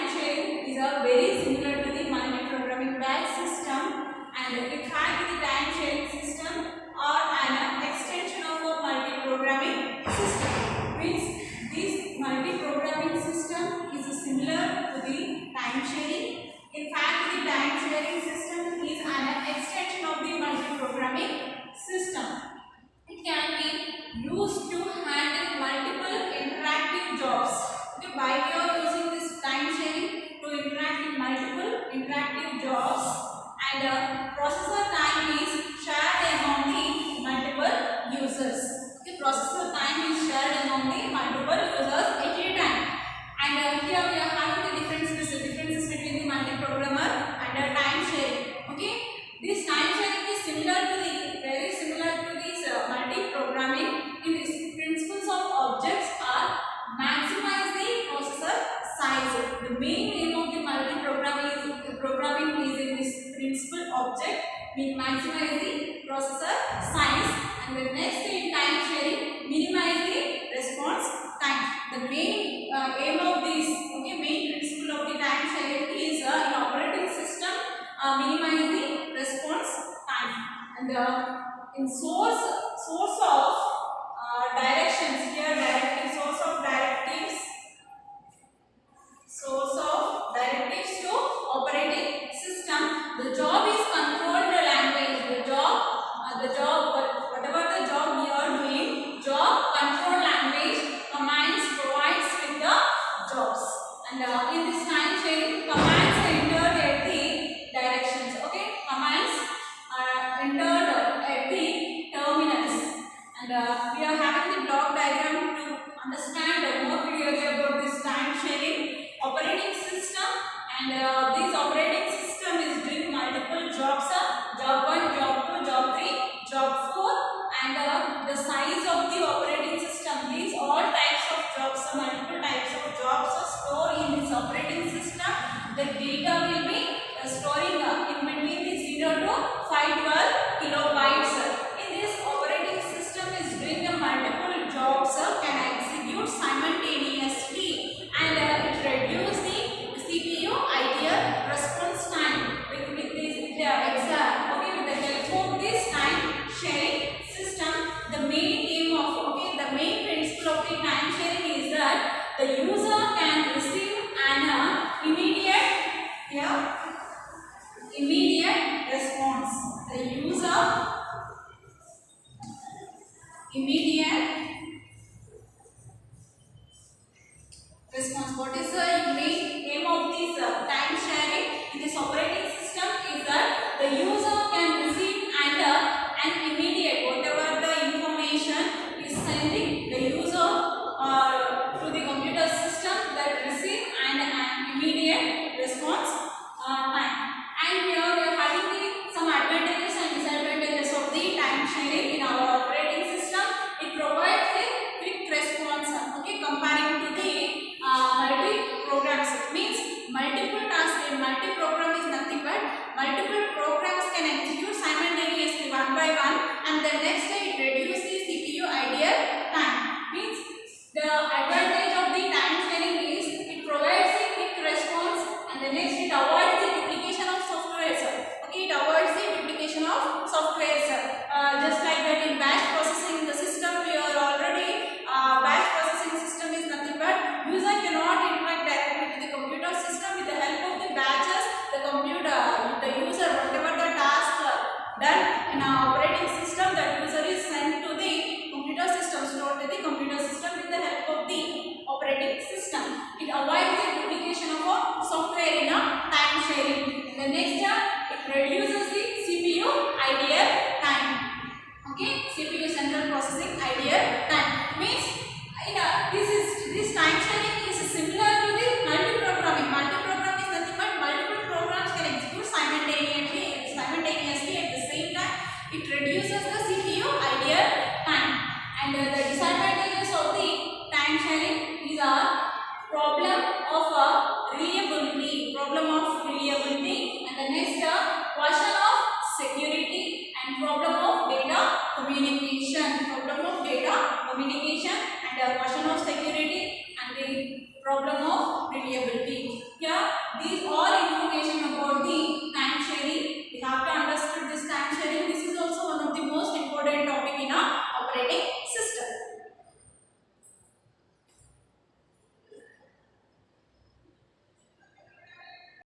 time sharing is a very similar to the multi-programming batch system, and in fact the time sharing system are an extension of a multi-programming system. Means this multi-programming system is similar to the time sharing. In fact, the time sharing system is an extension of the multi-programming system. It can be used to handle multiple interactive jobs. Okay, by way of using this time sharing to interact in multiple interactive jobs, and processor time is shared among the multiple users. Okay, processor time is shared among the multiple users at a time. And here we are having the differences between the multi-programmer and time sharing. Okay, this time sharing is very similar to this multi-programming. In this, principles of objects are maximize the processor size. The main aim of the multi-programming is in this principle object, mean maximize the processor size, and the next in time sharing minimize the response time. The main aim of this, main principle of the time sharing is in operating system minimize the response time. And in source of directions, here directives, source of directives to operating system. The job is controlled language. Whatever the job we are doing, job control language commands provides with the jobs. And in this time sharing, commands are entered at the directions. Okay, commands are entered at the terminals. And we are having the block diagram to understand more clearly about this time sharing operating system. And this operating system is doing multiple jobs: job 1, job 2, job 3, job 4, and the size of the operating system. These all types of jobs, multiple types of jobs are stored in this operating system. The data will be storing in between the 0 to 512 kilobytes. In this operating system is doing the multiple jobs can execute simultaneously, and it reduces the CPU idle response time with the help of this time sharing system. The main principle of the time sharing is that the user can receive an immediate response. The user immediate response. What is the main aim of this time sharing in this operating system is that the user can receive an immediate, whatever the information is sending the user to the computer system, that receive an immediate response time. And here we are having some advantages and disadvantages of the time sharing in our operating system. It provides a quick response, comparing to the multi-programs. It means multiple tasks. Multi-program is nothing but multiple programs can execute simultaneously one by one, and the next it reduces the CPU idle time. Means the advantage of the time sharing is it provides a quick response, and the next it avoids the duplication of software. Okay, it avoids the duplication of software. Just like that in batch processing the system, we are already batch processing system is nothing but user cannot interact directly with the computer system. With the help of the batches, the user, whatever the task done in our operating system, that user is sent to the computer system, stored to the computer system with the help of the operating system. It avoids the duplication of software in a time sharing. The next it reduces the CPU idle time. Okay, CPU central processing idle time. Means this time sharing is similar to the multi-programming. Multi-program is nothing but multiple programs can execute simultaneously at the same time. It reduces the CPU idle time. And the disadvantages of the time sharing is a problem of reliability. And the next question of security and problem of data communication. And question of security and the problem of reliability.